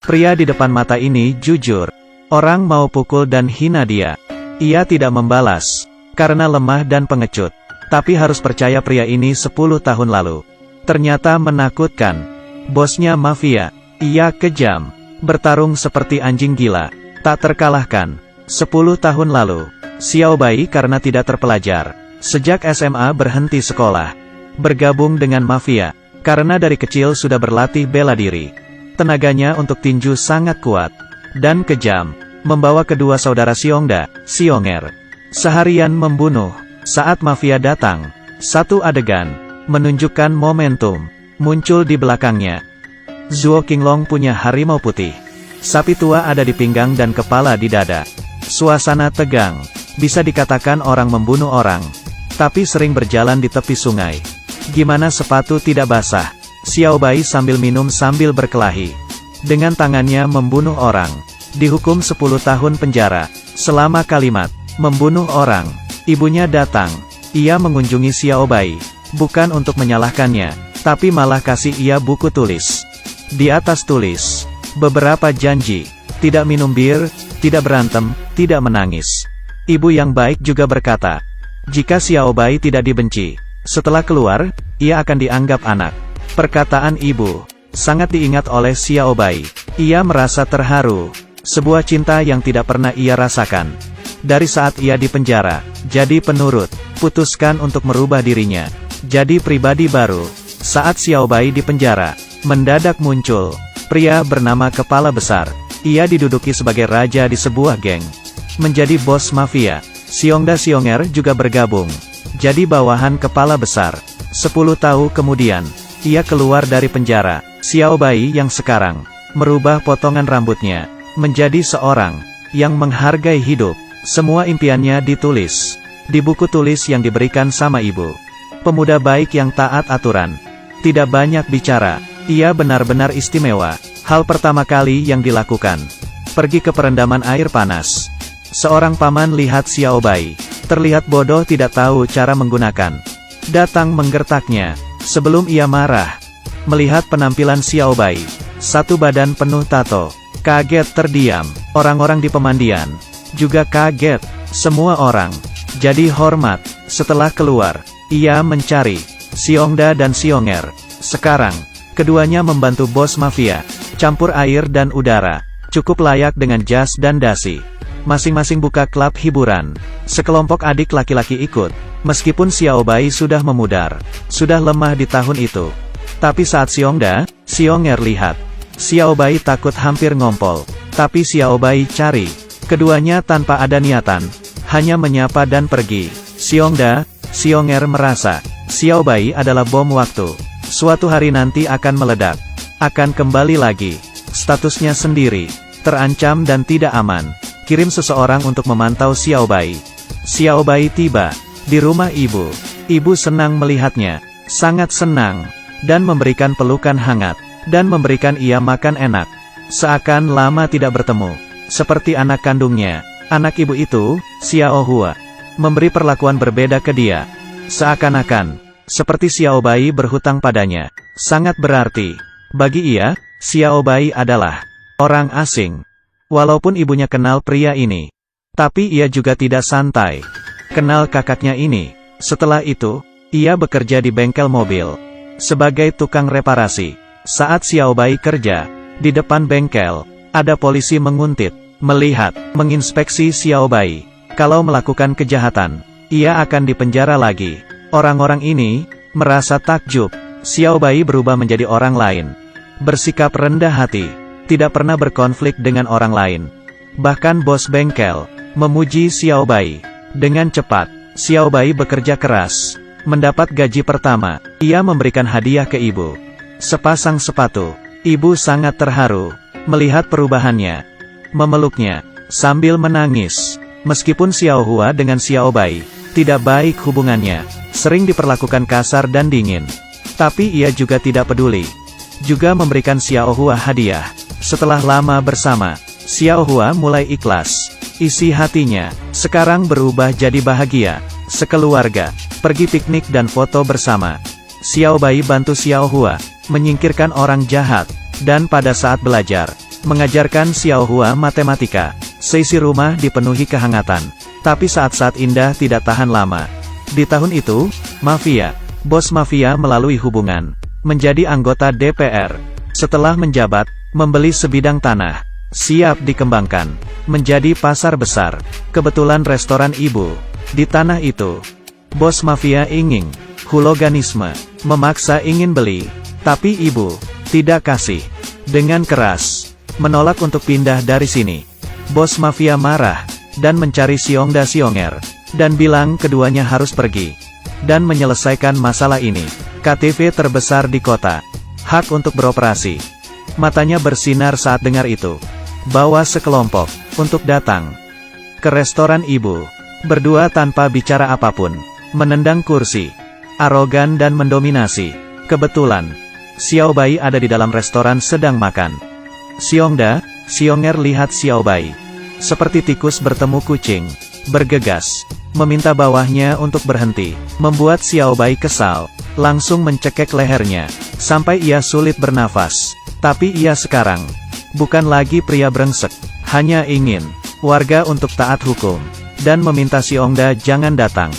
Pria di depan mata ini jujur. Orang mau pukul dan hina dia. Ia tidak membalas, karena lemah dan pengecut. Tapi harus percaya pria ini 10 tahun lalu. Ternyata menakutkan. Bosnya mafia. Ia kejam. Bertarung seperti anjing gila. Tak terkalahkan. 10 tahun lalu. Xiao Bai karena tidak terpelajar. Sejak SMA berhenti sekolah. Bergabung dengan mafia. Karena dari kecil sudah berlatih bela diri. Tenaganya untuk tinju sangat kuat. Dan kejam. Membawa kedua saudara Xiongda, Xionger. Seharian membunuh. Saat mafia datang. Satu adegan. Menunjukkan momentum. Muncul di belakangnya. Zuo Qinglong punya harimau putih. Sapi tua ada di pinggang dan kepala di dada. Suasana tegang. Bisa dikatakan orang membunuh orang. Tapi sering berjalan di tepi sungai. Gimana sepatu tidak basah? Xiao Bai sambil minum sambil berkelahi. Dengan tangannya membunuh orang. Dihukum 10 tahun penjara. Selama kalimat, membunuh orang. Ibunya datang. Ia mengunjungi Xiao Bai. Bukan untuk menyalahkannya, tapi malah kasih ia buku tulis. Di atas tulis, beberapa janji. Tidak minum bir, tidak berantem, tidak menangis. Ibu yang baik juga berkata, jika Xiao Bai tidak dibenci, setelah keluar, ia akan dianggap anak. Perkataan ibu sangat diingat oleh Xiao Bai. Ia merasa terharu. Sebuah cinta yang tidak pernah ia rasakan. Dari saat ia di penjara, jadi penurut, putuskan untuk merubah dirinya. Jadi pribadi baru. Saat Xiao Bai di penjara, mendadak muncul pria bernama Kepala Besar. Ia diduduki sebagai raja di sebuah geng. Menjadi bos mafia. Xiongda Xionger juga bergabung. Jadi bawahan Kepala Besar. 10 tahun kemudian, ia keluar dari penjara. Xiao Bai yang sekarang merubah potongan rambutnya menjadi seorang yang menghargai hidup. Semua impiannya ditulis di buku tulis yang diberikan sama ibu. Pemuda baik yang taat aturan. Tidak banyak bicara. Ia benar-benar istimewa. Hal pertama kali yang dilakukan, pergi ke perendaman air panas. Seorang paman lihat Xiao Bai terlihat bodoh, tidak tahu cara menggunakan. Datang menggertaknya. Sebelum ia marah, melihat penampilan Xiao Bai, satu badan penuh tato. Kaget terdiam. Orang-orang di pemandian juga kaget. Semua orang jadi hormat. Setelah keluar, ia mencari Xiongda dan Xionger. Sekarang, keduanya membantu bos mafia. Campur air dan udara. Cukup layak dengan jas dan dasi. Masing-masing buka klub hiburan. Sekelompok adik laki-laki ikut. Meskipun Xiao Bai sudah memudar, sudah lemah di tahun itu. Tapi saat Xiongda, Xionger lihat, Xiao Bai takut hampir ngompol. Tapi Xiao Bai cari. Keduanya tanpa ada niatan, hanya menyapa dan pergi. Xiongda, Xionger merasa, Xiao Bai adalah bom waktu. Suatu hari nanti akan meledak. Akan kembali lagi. Statusnya sendiri. Terancam dan tidak aman. Kirim seseorang untuk memantau Xiao Bai. Xiao Bai tiba di rumah ibu. Ibu senang melihatnya. Sangat senang. Dan memberikan pelukan hangat. Dan memberikan ia makan enak. Seakan lama tidak bertemu. Seperti anak kandungnya. Anak ibu itu, Xiao Hua, memberi perlakuan berbeda ke dia. Seakan-akan, seperti Xiao Bai berhutang padanya. Sangat berarti. Bagi ia, Xiao Bai adalah orang asing. Walaupun ibunya kenal pria ini. Tapi ia juga tidak santai. Kenal kakaknya ini. Setelah itu, ia bekerja di bengkel mobil. Sebagai tukang reparasi. Saat Xiao Bai kerja, di depan bengkel, ada polisi menguntit, melihat, menginspeksi Xiao Bai. Kalau melakukan kejahatan, ia akan dipenjara lagi. Orang-orang ini merasa takjub. Xiao Bai berubah menjadi orang lain. Bersikap rendah hati. Tidak pernah berkonflik dengan orang lain. Bahkan bos bengkel memuji Xiao Bai. Dengan cepat, Xiao Bai bekerja keras. Mendapat gaji pertama, ia memberikan hadiah ke ibu. Sepasang sepatu. Ibu sangat terharu melihat perubahannya. Memeluknya sambil menangis. Meskipun Xiao Hua dengan Xiao Bai tidak baik hubungannya, sering diperlakukan kasar dan dingin. Tapi ia juga tidak peduli. Juga memberikan Xiao Hua hadiah. Setelah lama bersama, Xiao Hua mulai ikhlas. Isi hatinya sekarang berubah jadi bahagia. Sekeluarga pergi piknik dan foto bersama. Xiao Bai bantu Xiao Hua menyingkirkan orang jahat. Dan pada saat belajar, mengajarkan Xiao Hua matematika. Seisi rumah dipenuhi kehangatan. Tapi saat-saat indah tidak tahan lama. Di tahun itu, bos mafia melalui hubungan, menjadi anggota DPR. Setelah menjabat, membeli sebidang tanah, siap dikembangkan, menjadi pasar besar. Kebetulan restoran ibu, di tanah itu. Bos mafia ingin, huliganisme, memaksa ingin beli, tapi ibu, tidak kasih. Dengan keras, menolak untuk pindah dari sini. Bos mafia marah, dan mencari Sionger, dan bilang keduanya harus pergi, dan menyelesaikan masalah ini. KTV terbesar di kota, hak untuk beroperasi. Matanya bersinar saat dengar itu. Bawa sekelompok, untuk datang ke restoran ibu. Berdua tanpa bicara apapun, menendang kursi, arogan dan mendominasi. Kebetulan, Xiao Bai ada di dalam restoran sedang makan. Sionger lihat Xiao Bai, seperti tikus bertemu kucing, bergegas, meminta bawahnya untuk berhenti, membuat Xiao Bai kesal, langsung mencekek lehernya, sampai ia sulit bernafas. Tapi ia sekarang, bukan lagi pria brengsek, hanya ingin, warga untuk taat hukum, dan meminta Xiongda jangan datang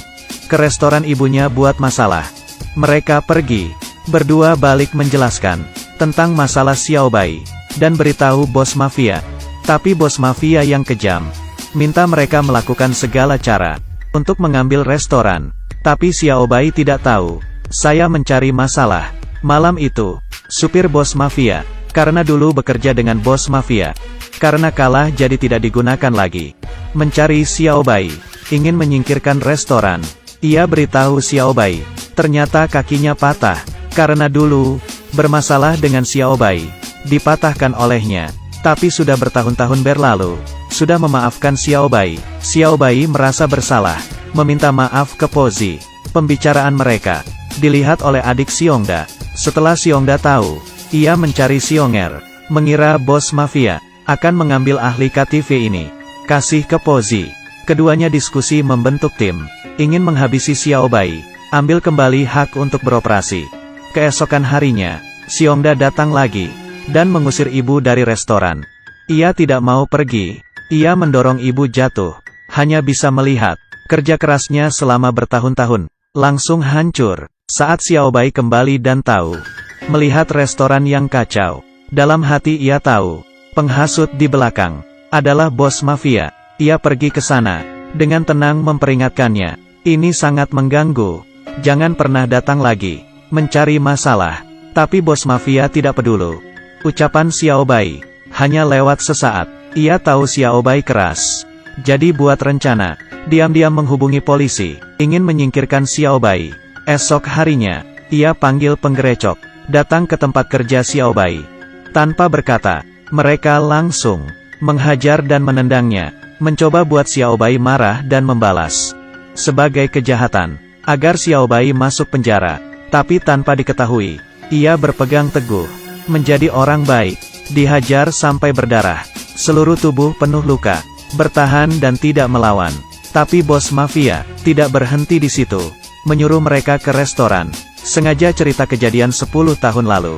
ke restoran ibunya buat masalah. Mereka pergi, berdua balik menjelaskan, tentang masalah Xiao Bai, dan beritahu bos mafia. Tapi bos mafia yang kejam, minta mereka melakukan segala cara, untuk mengambil restoran. Tapi Xiao Bai tidak tahu, saya mencari masalah. Malam itu, supir bos mafia, karena dulu bekerja dengan bos mafia, karena kalah jadi tidak digunakan lagi, mencari Xiao Bai, ingin menyingkirkan restoran. Ia beritahu Xiao Bai, ternyata kakinya patah, karena dulu, bermasalah dengan Xiao Bai, dipatahkan olehnya. Tapi sudah bertahun-tahun berlalu, sudah memaafkan Xiao Bai. Xiao Bai merasa bersalah, meminta maaf ke Pozi. Pembicaraan mereka, dilihat oleh adik Xiongda. Setelah Xiongda tahu, ia mencari Sionger, mengira bos mafia, akan mengambil ahli KTV ini, kasih ke Pozi. Keduanya diskusi membentuk tim, ingin menghabisi Xiao Bai, ambil kembali hak untuk beroperasi. Keesokan harinya, Xiongda datang lagi, dan mengusir ibu dari restoran. Ia tidak mau pergi, ia mendorong ibu jatuh, hanya bisa melihat, kerja kerasnya selama bertahun-tahun, langsung hancur. Saat Xiao Bai kembali dan tahu, melihat restoran yang kacau, dalam hati ia tahu, penghasut di belakang, adalah bos mafia. Ia pergi ke sana, dengan tenang memperingatkannya, ini sangat mengganggu, jangan pernah datang lagi, mencari masalah. Tapi bos mafia tidak peduli. Ucapan Xiao Bai, hanya lewat sesaat, ia tahu Xiao Bai keras. Jadi buat rencana, diam-diam menghubungi polisi, ingin menyingkirkan Xiao Bai. Esok harinya, ia panggil penggerecok, datang ke tempat kerja Xiao Bai. Tanpa berkata, mereka langsung menghajar dan menendangnya, mencoba buat Xiao Bai marah dan membalas. Sebagai kejahatan, agar Xiao Bai masuk penjara, tapi tanpa diketahui, ia berpegang teguh, menjadi orang baik, dihajar sampai berdarah, seluruh tubuh penuh luka, bertahan dan tidak melawan. Tapi bos mafia, tidak berhenti di situ, menyuruh mereka ke restoran, sengaja cerita kejadian 10 tahun lalu,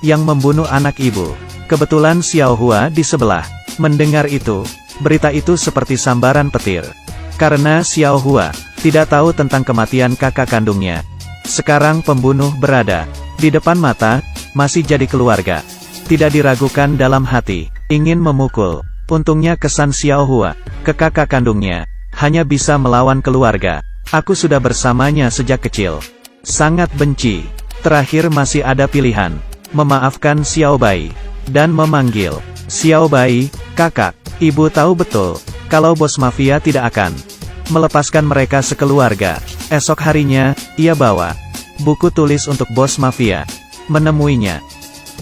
yang membunuh anak ibu. Kebetulan Xiao Hua di sebelah, mendengar itu, berita itu seperti sambaran petir. Karena Xiao Hua, tidak tahu tentang kematian kakak kandungnya. Sekarang pembunuh berada di depan mata, masih jadi keluarga. Tidak diragukan dalam hati, ingin memukul. Untungnya kesan Xiao Hua, ke kakak kandungnya, hanya bisa melawan keluarga. Aku sudah bersamanya sejak kecil. Sangat benci. Terakhir masih ada pilihan, memaafkan Xiao Bai, dan memanggil Xiao Bai, kakak. Ibu tahu betul, kalau bos mafia tidak akan melepaskan mereka sekeluarga. Esok harinya, ia bawa buku tulis untuk bos mafia, menemuinya.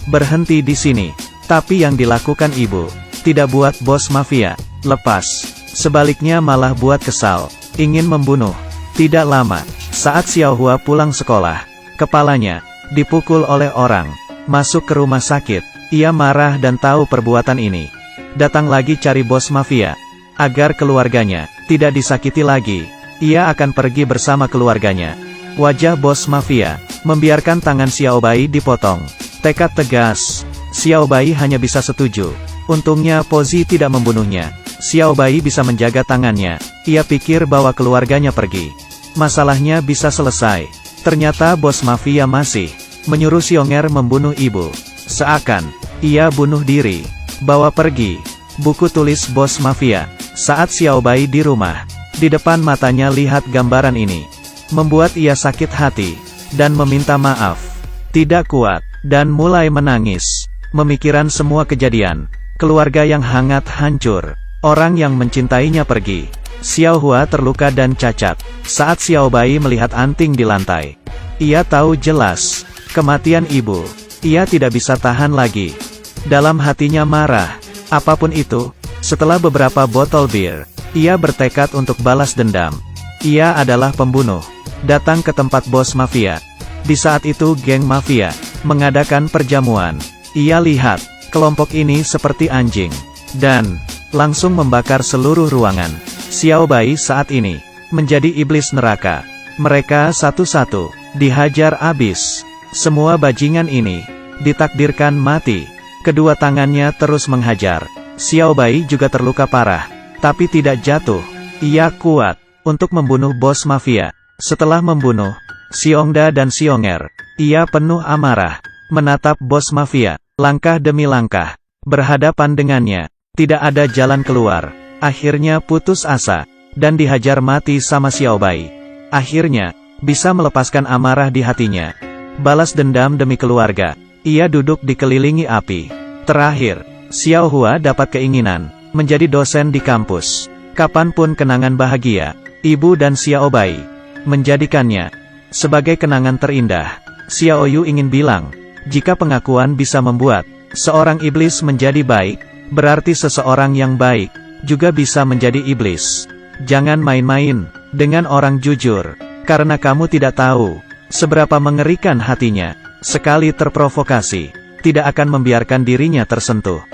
Berhenti di sini. Tapi yang dilakukan ibu, tidak buat bos mafia lepas. Sebaliknya malah buat kesal, ingin membunuh. Tidak lama, saat Xiao Hua pulang sekolah, kepalanya dipukul oleh orang. Masuk ke rumah sakit, ia marah dan tahu perbuatan ini. Datang lagi cari bos mafia, agar keluarganya tidak disakiti lagi. Ia akan pergi bersama keluarganya. Wajah bos mafia, membiarkan tangan Xiao Bai dipotong. Tekad tegas, Xiao Bai hanya bisa setuju. Untungnya Pozi tidak membunuhnya. Xiao Bai bisa menjaga tangannya. Ia pikir bahwa keluarganya pergi. Masalahnya bisa selesai. Ternyata bos mafia masih menyuruh Xionger membunuh ibu. Seakan ia bunuh diri. Bawa pergi buku tulis bos mafia. Saat Xiao Bai di rumah, di depan matanya lihat gambaran ini. Membuat ia sakit hati, dan meminta maaf. Tidak kuat, dan mulai menangis. Memikirkan semua kejadian. Keluarga yang hangat hancur. Orang yang mencintainya pergi. Xiao Hua terluka dan cacat. Saat Xiao Bai melihat anting di lantai, ia tahu jelas kematian ibu. Ia tidak bisa tahan lagi. Dalam hatinya marah. Apapun itu, setelah beberapa botol bir, ia bertekad untuk balas dendam. Ia adalah pembunuh. Datang ke tempat bos mafia. Di saat itu geng mafia mengadakan perjamuan. Ia lihat kelompok ini seperti anjing, dan langsung membakar seluruh ruangan. Xiao Bai saat ini menjadi iblis neraka. Mereka satu-satu dihajar abis. Semua bajingan ini ditakdirkan mati. Kedua tangannya terus menghajar. Xiao Bai juga terluka parah, tapi tidak jatuh. Ia kuat untuk membunuh bos mafia. Setelah membunuh Xiongda dan Xionger, ia penuh amarah menatap bos mafia. Langkah demi langkah berhadapan dengannya. Tidak ada jalan keluar. Akhirnya putus asa, dan dihajar mati sama Xiao Bai. Akhirnya, bisa melepaskan amarah di hatinya. Balas dendam demi keluarga. Ia duduk dikelilingi api. Terakhir, Xiao Hua dapat keinginan, menjadi dosen di kampus. Kapanpun kenangan bahagia, ibu dan Xiao Bai menjadikannya sebagai kenangan terindah. Xiao Yu ingin bilang, jika pengakuan bisa membuat seorang iblis menjadi baik, berarti seseorang yang baik juga bisa menjadi iblis. Jangan main-main dengan orang jujur, karena kamu tidak tahu seberapa mengerikan hatinya. Sekali terprovokasi, tidak akan membiarkan dirinya tersentuh.